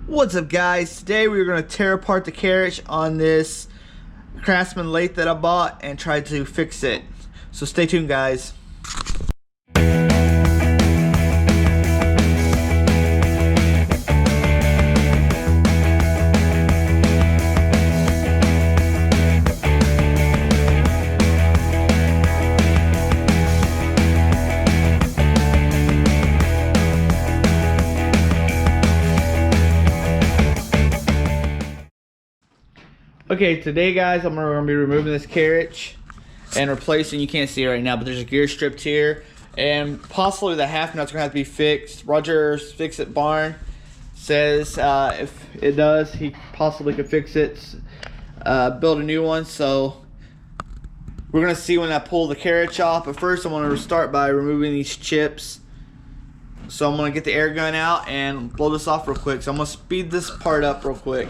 What's up, guys? Today we're going to tear apart the carriage on this Craftsman lathe that I bought and try to fix it. So stay tuned, guys. Okay, today, guys, I'm going to be removing this carriage and replacing, you can't see it right now, but there's a gear stripped here, and possibly the half nut's going to have to be fixed. Roger's Fix It Barn says if it does, he possibly could fix it, build a new one. So we're going to see when I pull the carriage off, but first I'm going to start by removing these chips. So I'm going to get the air gun out and blow this off real quick. So I'm going to speed this part up real quick.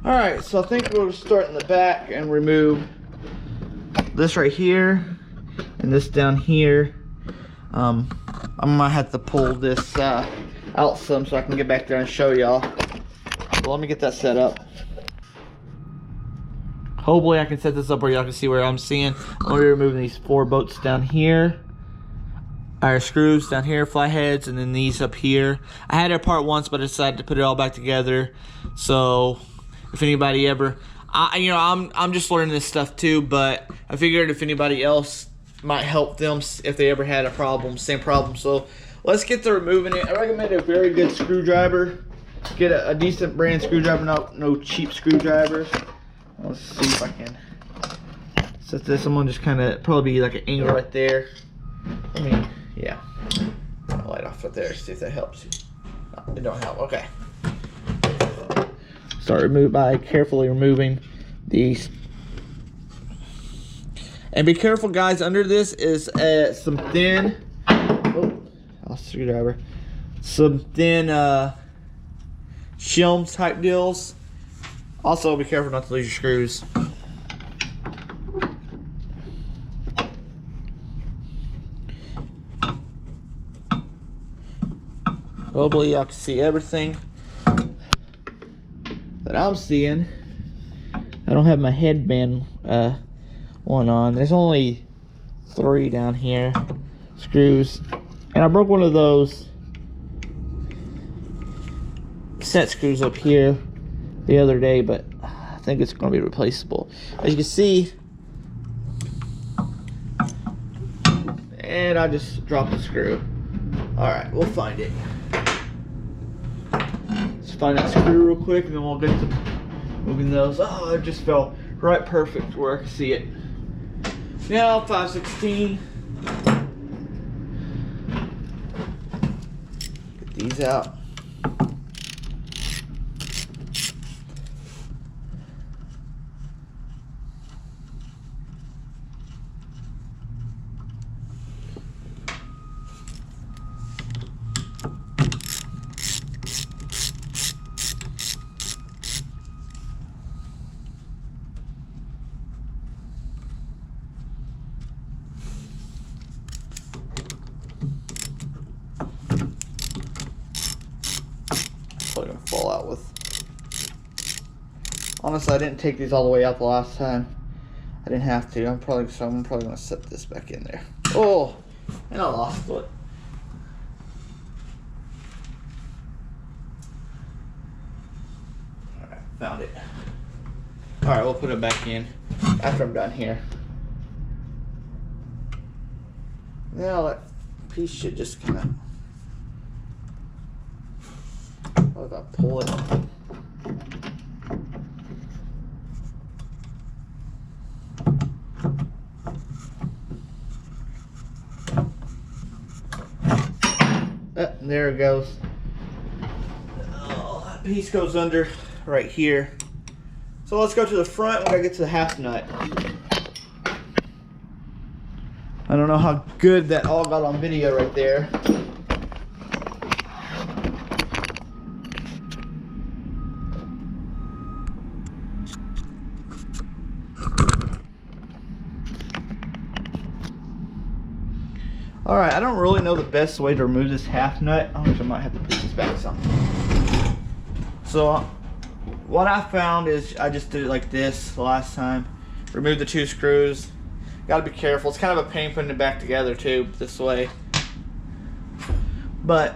Alright, so I think we'll start in the back and remove this right here and this down here. I might have to pull this out some so I can get back there and show y'all. So let me get that set up. Hopefully I can set this up where y'all can see where I'm seeing. I'm going to be removing these 4 bolts down here. Our screws down here, flat heads, and then these up here. I had it apart once, but I decided to put it all back together. So if anybody ever, I'm just learning this stuff too, but I figured if anybody else might help them if they ever had a problem, same problem. So let's get to removing it. I recommend a very good screwdriver. Get a decent brand screwdriver, no cheap screwdrivers. Let's see if I can set this. I'm gonna just kind of probably be like an angle right there. I mean, yeah. I'll light off right there. See if that helps you. No, it don't help. Okay. Start by carefully removing these, and be careful, guys. Under this is some thin screwdriver, some thin shim type deals. Also be careful not to lose your screws. Hopefully y'all can see everything that I'm seeing. I don't have my headband one on. There's only 3 down here, screws, and I broke one of those set screws up here the other day, but I think it's going to be replaceable. As you can see, and I just dropped the screw. Alright, we'll find it. Find that screw real quick, and then we'll get to moving those. Oh, it just fell right perfect where I can see it. Now 5/16. Get these out. Gonna fall out with. Honestly, I didn't take these all the way out the last time. I didn't have to. I'm probably gonna set this back in there. Oh, and I lost it. All right, found it. All right, we'll put it back in after I'm done here. Now that piece should just kind of. If I pull it, there it goes. Oh, that piece goes under right here. So let's go to the front. We gotta get to the half nut. I don't know how good that all got on video right there. Alright, I don't really know the best way to remove this half nut. I might have to put this back some. So what I found is I just did it like this the last time. Remove the 2 screws. Gotta be careful. It's kind of a pain putting it back together too, this way. But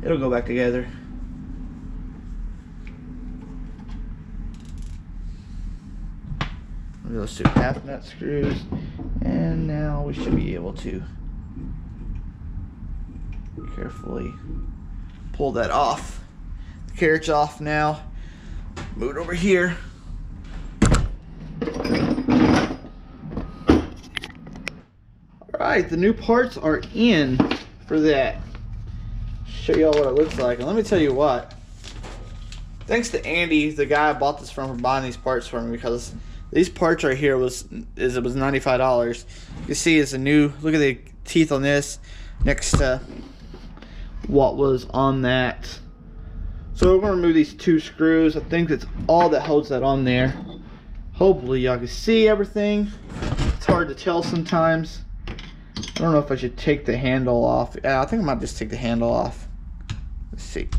it'll go back together. Those 2 half nut screws, and now we should be able to carefully pull that off. The carriage off now. Move it over here. Alright, the new parts are in for that. Show y'all what it looks like, and let me tell you what. Thanks to Andy, the guy I bought this from, for buying these parts for me, because these parts right here was $95. You can see it's a new, look at the teeth on this next to what was on that. So we're going to remove these 2 screws. I think that's all that holds that on there. Hopefully y'all can see everything. It's hard to tell sometimes. I don't know if I should take the handle off. Yeah, I think I might just take the handle off. Let's see.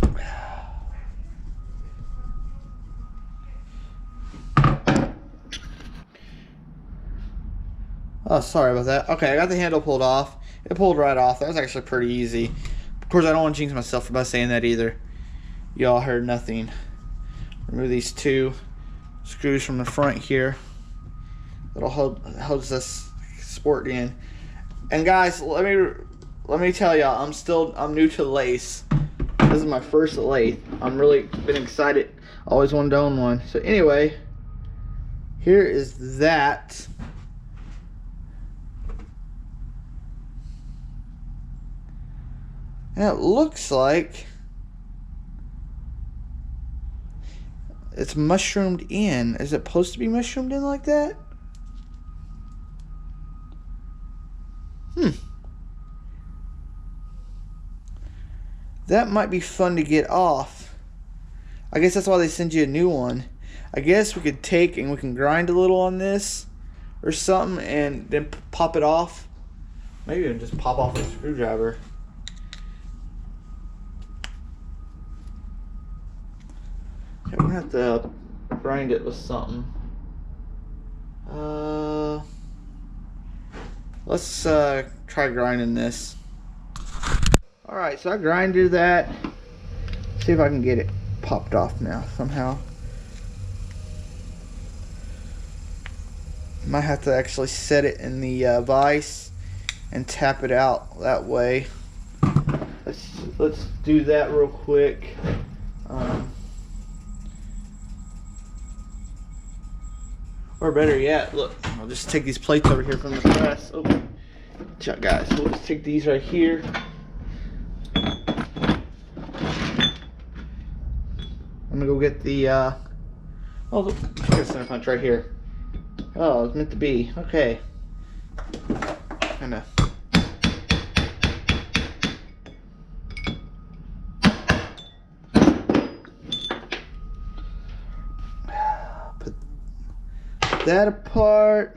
Oh, sorry about that. Okay, I got the handle pulled off. It pulled right off. That was actually pretty easy. Of course, I don't want to jinx myself by saying that either. Y'all heard nothing. Remove these 2 screws from the front here. That'll holds this sport in. And guys, let me tell y'all, I'm new to lathe. This is my first lathe. I'm really been excited. Always wanted to own one. So anyway, here is that. And it looks like it's mushroomed in. Is it supposed to be mushroomed in like that? That might be fun to get off. I guess that's why they send you a new one. I guess we could take and we can grind a little on this or something and then pop it off. Maybe even just pop off with a screwdriver. Okay, we're gonna have to grind it with something. Let's try grinding this. Alright, so I grinded that. See if I can get it popped off now somehow. Might have to actually set it in the vise and tap it out that way. Let's do that real quick. Or better yet, look, I'll just take these plates over here from the press. Oh, check, guys. We'll just take these right here. I'm gonna go get the oh, here's center punch right here. Oh, it's meant to be. Okay. Kinda. Put that apart.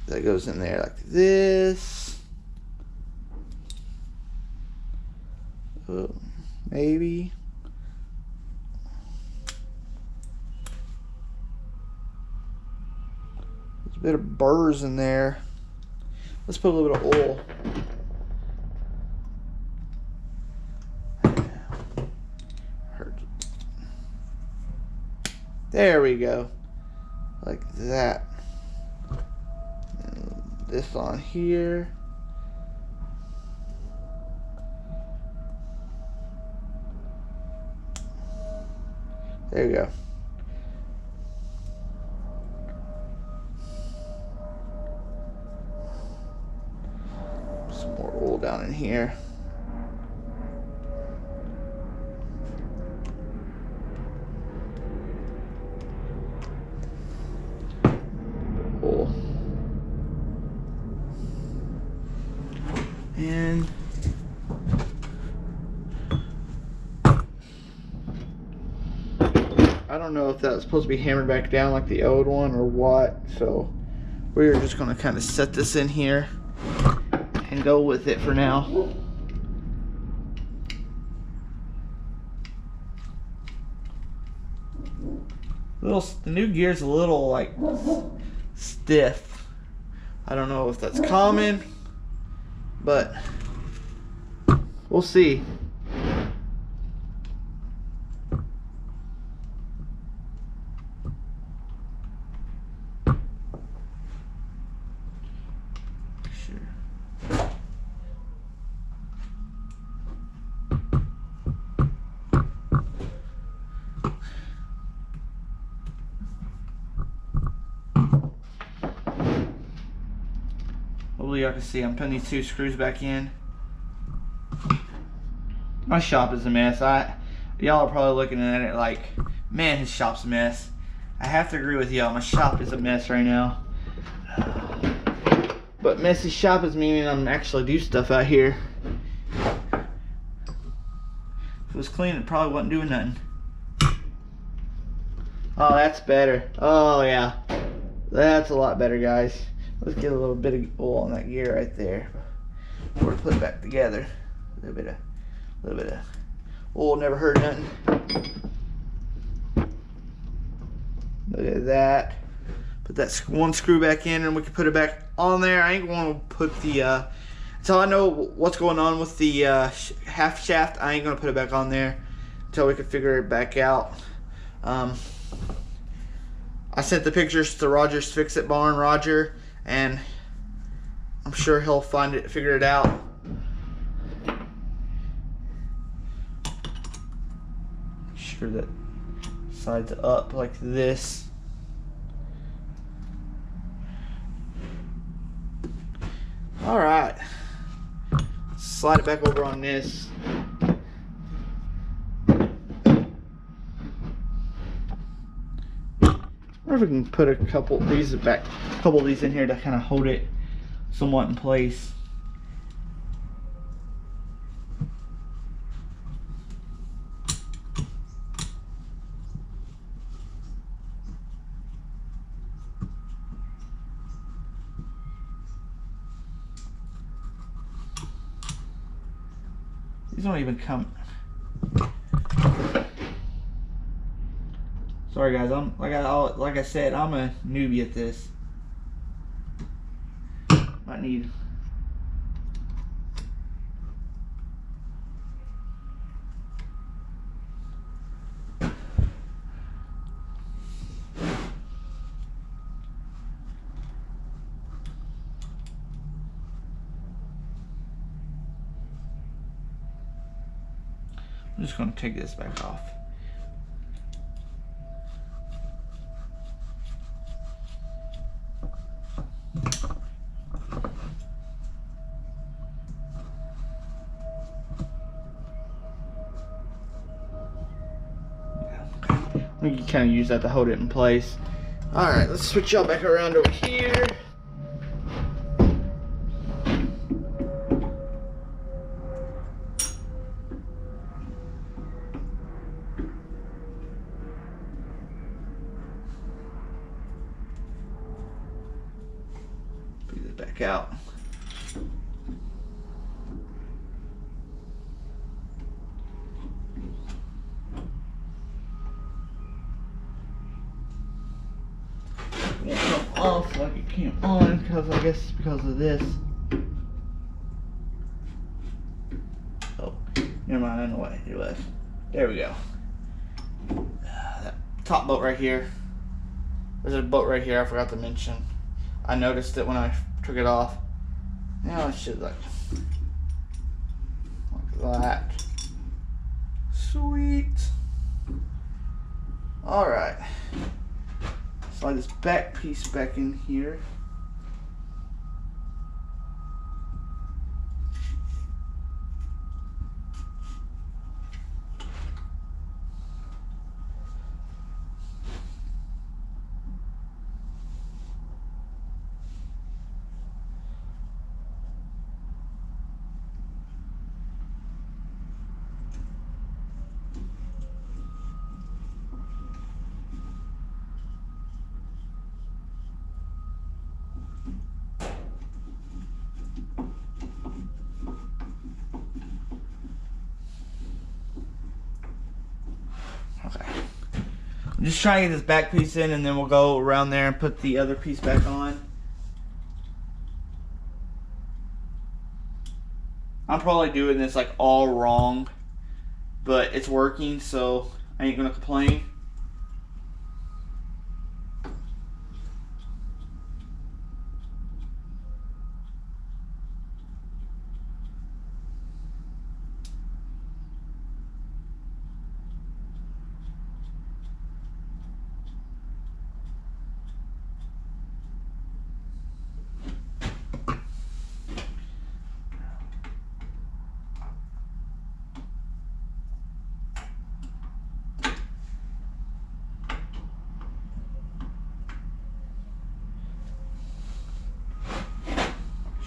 That goes in there like this. Maybe. There's a bit of burrs in there. Let's put a little bit of oil. There we go. Like that. And this on here. There you go. Some more oil down in here. Oil. And I don't know if that was supposed to be hammered back down like the old one or what, so we're just gonna kind of set this in here and go with it for now. The new gear's a little like stiff. I don't know if that's common, but we'll see. Hopefully y'all can see I'm putting these 2 screws back in. My shop is a mess. Y'all are probably looking at it like, man, his shop's a mess. I have to agree with y'all, my shop is a mess right now. But messy shop is meaning I'm actually do stuff out here. If it was clean, it probably wasn't doing nothing. Oh, that's better. Oh yeah, that's a lot better, guys. Let's get a little bit of oil on that gear right there. Or put it back together. A little bit of oil never hurt nothing. Look at that. Put that 1 screw back in, and we can put it back on there. I ain't going to put the. Until I know what's going on with the half shaft, I ain't going to put it back on there until we can figure it back out. I sent the pictures to Roger's Fix-It Barn, Roger, and I'm sure he'll figure it out. Make sure that side's up like this. All right, slide it back over on this. Or if we can put a couple of these in here to kind of hold it somewhat in place. These don't even come. Sorry guys, like I said, I'm a newbie at this. Might need. I'm just going to take this back off. We can kind of use that to hold it in place. Alright, let's switch y'all back around over here. Put this back out. Off like it came on because I guess because of this. Oh, never mind, I know what it was. There we go. That top bolt right here. There's a bolt right here I forgot to mention. I noticed it when I took it off. Now it should like that. Sweet. Alright. Slide this back piece back in here. I'm just trying to get this back piece in, and then we'll go around there and put the other piece back on. I'm probably doing this like all wrong, but it's working, so I ain't gonna complain.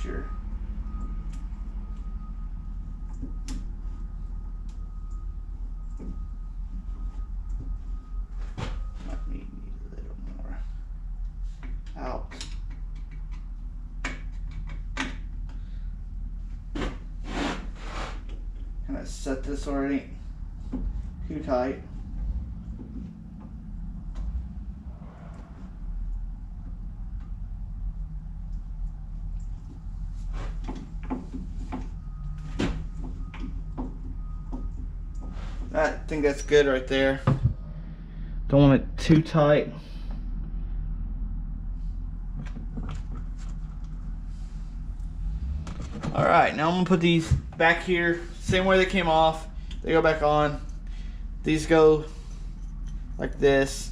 Sure. Might need a little more out. Kind of set this already too tight. I think that's good right there. Don't want it too tight. Alright, now I'm going to put these back here. Same way they came off. They go back on. These go like this.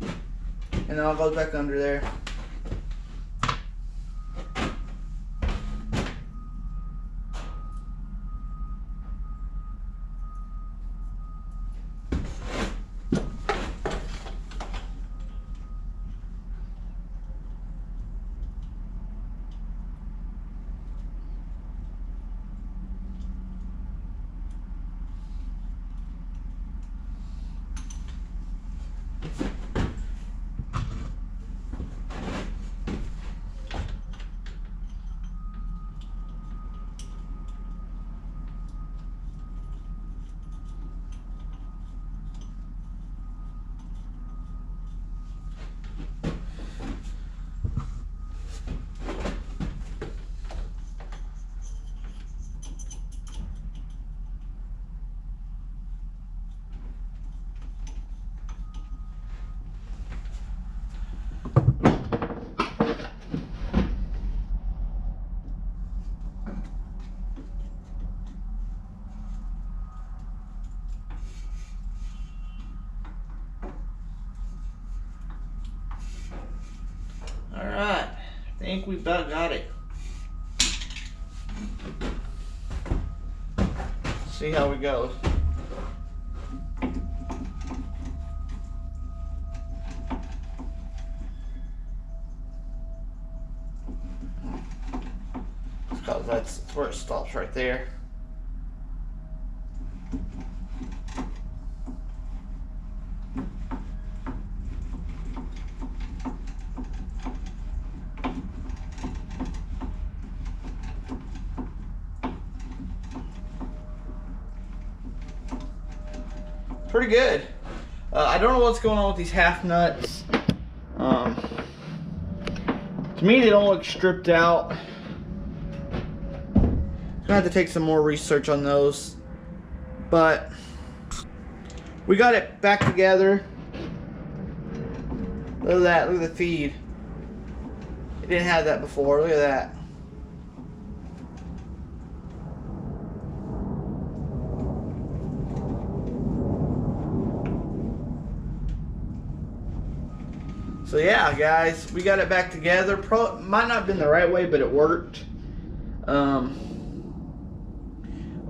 And then I'll go back under there. Alright, I think we about got it. See how we go. Because that's where it stops right there. Pretty good. I don't know what's going on with these half nuts. To me, they don't look stripped out. Gonna have to take some more research on those. But we got it back together. Look at that. Look at the feed. It didn't have that before. Look at that. So yeah, guys, we got it back together. Might not have been the right way, but it worked.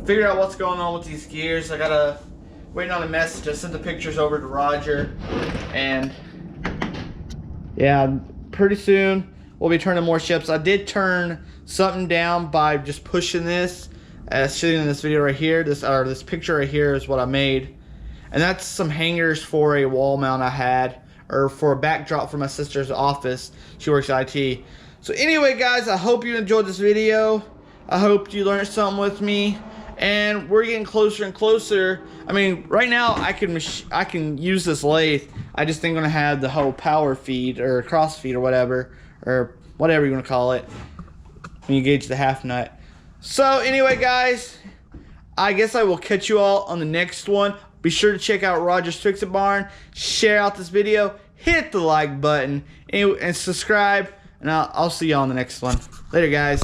Figured out what's going on with these gears. I gotta waiting on a message. I sent the pictures over to Roger, and yeah, pretty soon we'll be turning more ships. I did turn something down by just pushing this. As sitting in this video right here, this picture right here is what I made, and that's some hangers for a wall mount I had. Or for a backdrop for my sister's office. She works IT. So anyway, guys, I hope you enjoyed this video. I hope you learned something with me. and we're getting closer and closer. I mean, right now I can use this lathe. I just ain't gonna have the whole power feed or cross feed or whatever you want to call it when you gauge the half nut. So anyway, guys, I guess I will catch you all on the next one. Be sure to check out Roger's Fix It Barn. Share out this video. Hit the like button and subscribe. And I'll see y'all on the next one. Later, guys.